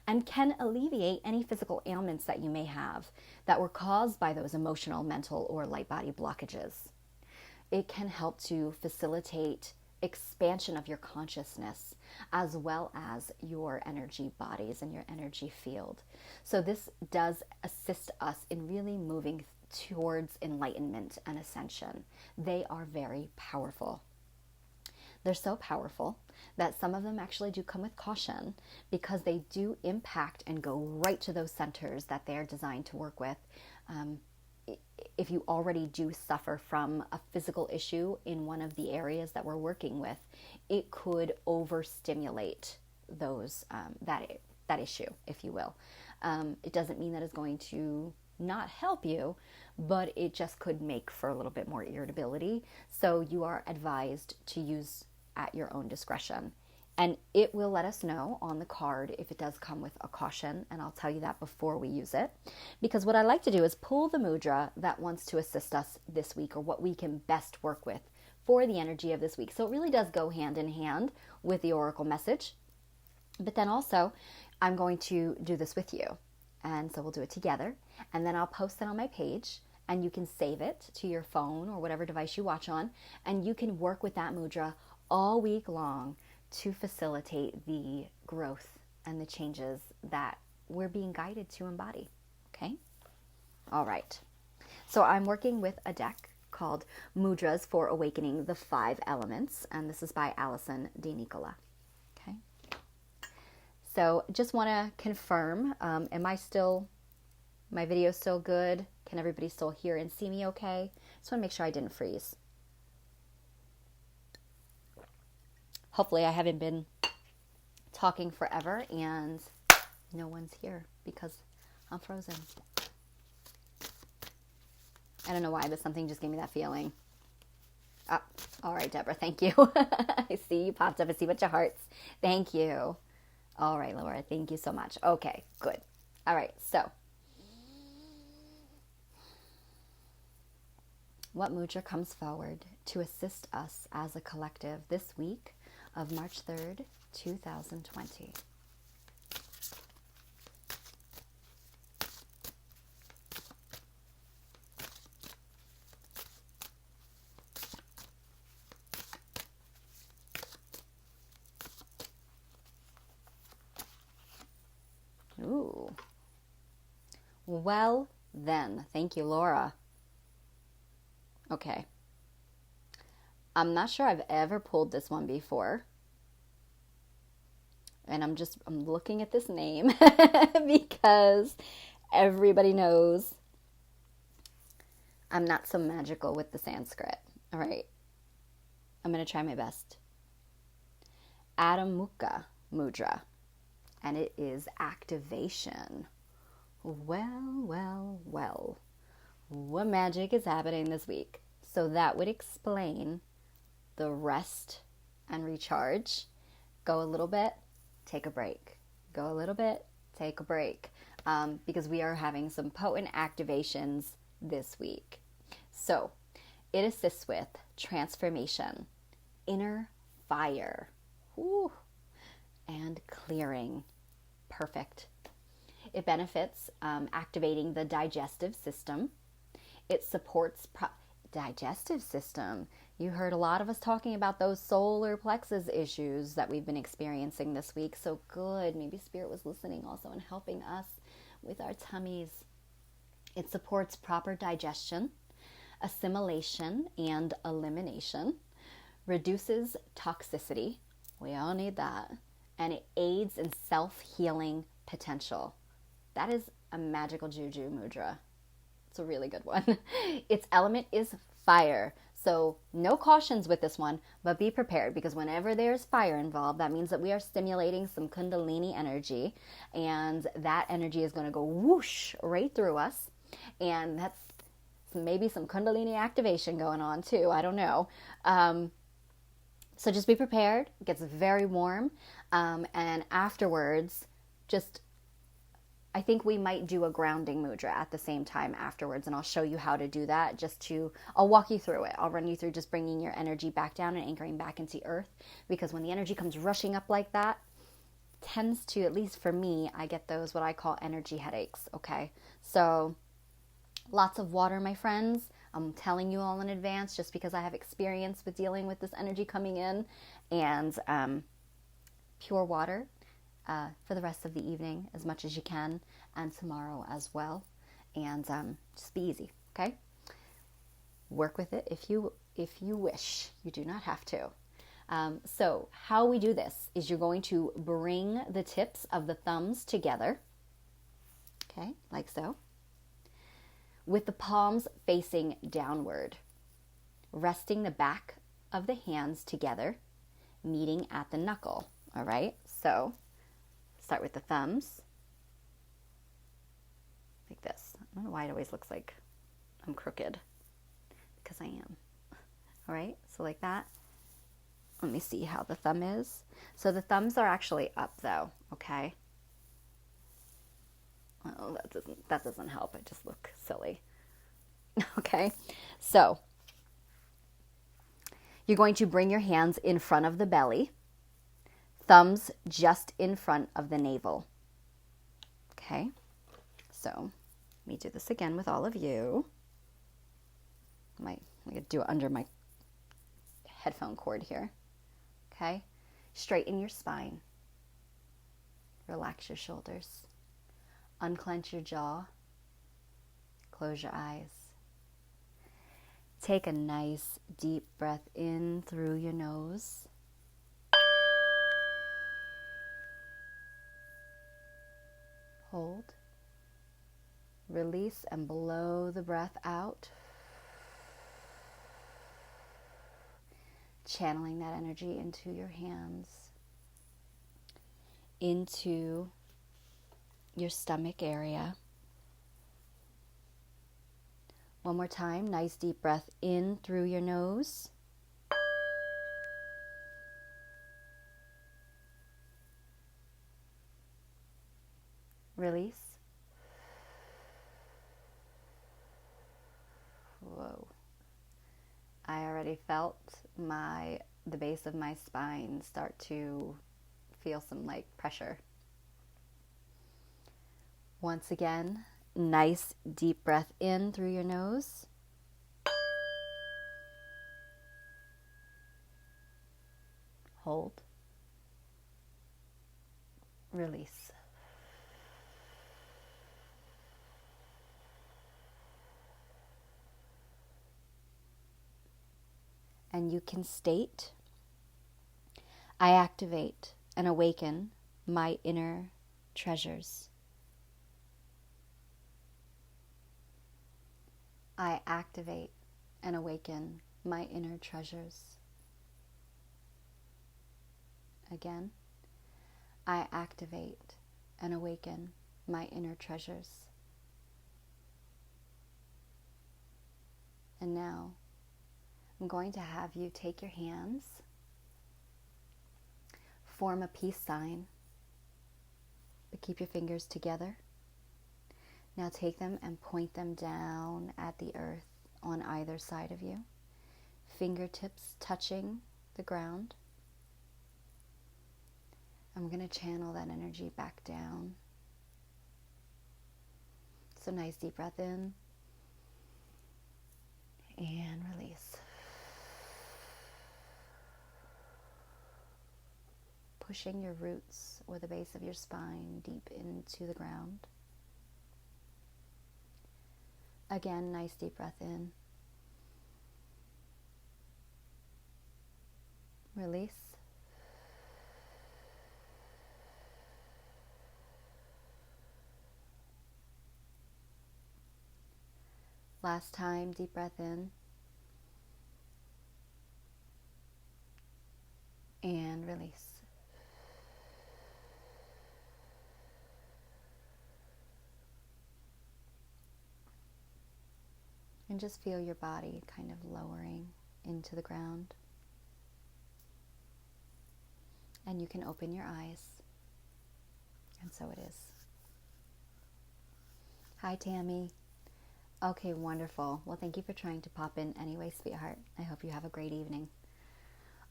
and can alleviate any physical ailments that you may have that were caused by those emotional, mental, or light body blockages. It can help to facilitate expansion of your consciousness as well as your energy bodies and your energy field. So this does assist us in really moving towards enlightenment and ascension. They are very powerful. They're so powerful that some of them actually do come with caution, because they do impact and go right to those centers that they're designed to work with. If you already do suffer from a physical issue in one of the areas that we're working with, it could overstimulate that issue, if you will. It doesn't mean that it's going to not help you, but it just could make for a little bit more irritability. So you are advised to use at your own discretion. And it will let us know on the card if it does come with a caution, and I'll tell you that before we use it. Because what I like to do is pull the mudra that wants to assist us this week, or what we can best work with for the energy of this week. So it really does go hand in hand with the oracle message. But then also, I'm going to do this with you. And so we'll do it together. And then I'll post it on my page, and you can save it to your phone or whatever device you watch on. And you can work with that mudra all week long to facilitate the growth and the changes that we're being guided to embody. Okay? All right. So I'm working with a deck called Mudras for Awakening the Five Elements, and this is by Allison De Nicola. Okay? So just want to confirm, my video still good? Can everybody still hear and see me okay? Just want to make sure I didn't freeze. Hopefully I haven't been talking forever and no one's here because I'm frozen. I don't know why, but something just gave me that feeling. Oh, all right, Deborah, thank you. I see you popped up. I see a bunch of hearts. Thank you. All right, Laura, thank you so much. Okay, good. All right, so what mudra comes forward to assist us as a collective this week of March 3rd, 2020? Ooh. Well then, thank you, Laura. Okay. I'm not sure I've ever pulled this one before. And I'm looking at this name because everybody knows I'm not so magical with the Sanskrit. All right. I'm going to try my best. Adamukha Mudra. And it is activation. Well. What magic is happening this week? So that would explain the rest and recharge. Go a little bit, take a break. Go a little bit, take a break. Because we are having some potent activations this week. So it assists with transformation, inner fire, and clearing. Perfect. It benefits activating the digestive system. It supports digestive system. You heard a lot of us talking about those solar plexus issues that we've been experiencing this week. So good. Maybe Spirit was listening also and helping us with our tummies. It supports proper digestion, assimilation, and elimination. Reduces toxicity. We all need that. And it aids in self-healing potential. That is a magical juju mudra. It's a really good one. Its element is fire. So no cautions with this one, but be prepared, because whenever there's fire involved, that means that we are stimulating some kundalini energy, and that energy is going to go whoosh right through us. And that's maybe some kundalini activation going on too. I don't know. So just be prepared. It gets very warm. And afterwards, I think we might do a grounding mudra at the same time afterwards, and I'll show you how to do that. I'll walk you through it. I'll run you through just bringing your energy back down and anchoring back into earth, because when the energy comes rushing up like that, tends to, at least for me, I get those what I call energy headaches, okay? So lots of water, my friends. I'm telling you all in advance just because I have experience with dealing with this energy coming in, and pure water. For the rest of the evening as much as you can, and tomorrow as well. And just be easy, okay? Work with it if you wish. You do not have to. So how we do this is you're going to bring the tips of the thumbs together, okay, like so, with the palms facing downward, resting the back of the hands together, meeting at the knuckle, all right? So start with the thumbs, like this. I don't know why it always looks like I'm crooked, because I am. All right, so like that. Let me see how the thumb is. So the thumbs are actually up though, okay? Oh, that doesn't help. I just look silly. Okay, so you're going to bring your hands in front of the belly, thumbs just in front of the navel. Okay, so let me do this again with all of you. I'm going to do it under my headphone cord here. Okay, straighten your spine. Relax your shoulders. Unclench your jaw. Close your eyes. Take a nice deep breath in through your nose. Hold. Release and blow the breath out. Channeling that energy into your hands, into your stomach area. One more time, nice deep breath in through your nose. Release. Whoa. I already felt the base of my spine start to feel some like pressure. Once again, nice deep breath in through your nose. Hold. Release. And you can state, I activate and awaken my inner treasures. I activate and awaken my inner treasures. Again, I activate and awaken my inner treasures. I'm going to have you take your hands, form a peace sign, but keep your fingers together. Now take them and point them down at the earth on either side of you, fingertips touching the ground. I'm going to channel that energy back down. So nice deep breath in and release. Pushing your roots or the base of your spine deep into the ground. Again, nice deep breath in. Release. Last time, deep breath in. And release. And just feel your body kind of lowering into the ground. And you can open your eyes. And so it is. Hi, Tammy. Okay, wonderful. Well, thank you for trying to pop in anyway, sweetheart. I hope you have a great evening.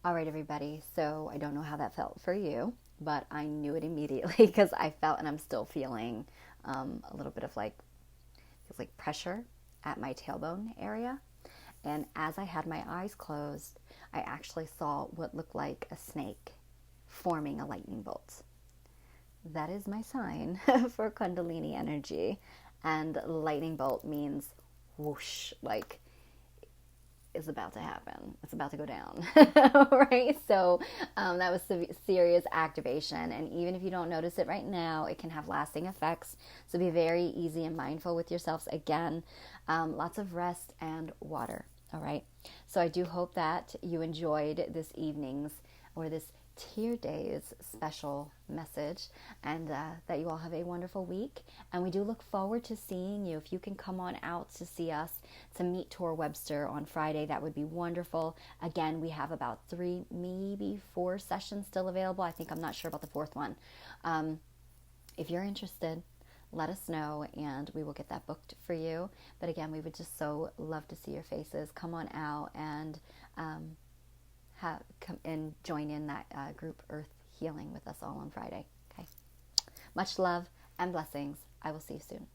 All right, everybody. So I don't know how that felt for you, but I knew it immediately because I felt, and I'm still feeling a little bit of feels like pressure at my tailbone area. And as I had my eyes closed, I actually saw what looked like a snake forming a lightning bolt. That is my sign for Kundalini energy. And lightning bolt means whoosh, like is about to happen. It's about to go down, right? So that was serious activation. And even if you don't notice it right now, it can have lasting effects. So be very easy and mindful with yourselves. Again, lots of rest and water, all right? So I do hope that you enjoyed this evening's or this Tier Days special message, and that you all have a wonderful week. And we do look forward to seeing you. If you can come on out to see us to meet Tor Webster on Friday, that would be wonderful. Again, we have about 3, maybe 4 sessions still available. I'm not sure about the 4th one. If you're interested, let us know and we will get that booked for you. But again, we would just so love to see your faces. Come on out and come and join in that group Earth Healing with us all on Friday. Okay. Much love and blessings. I will see you soon.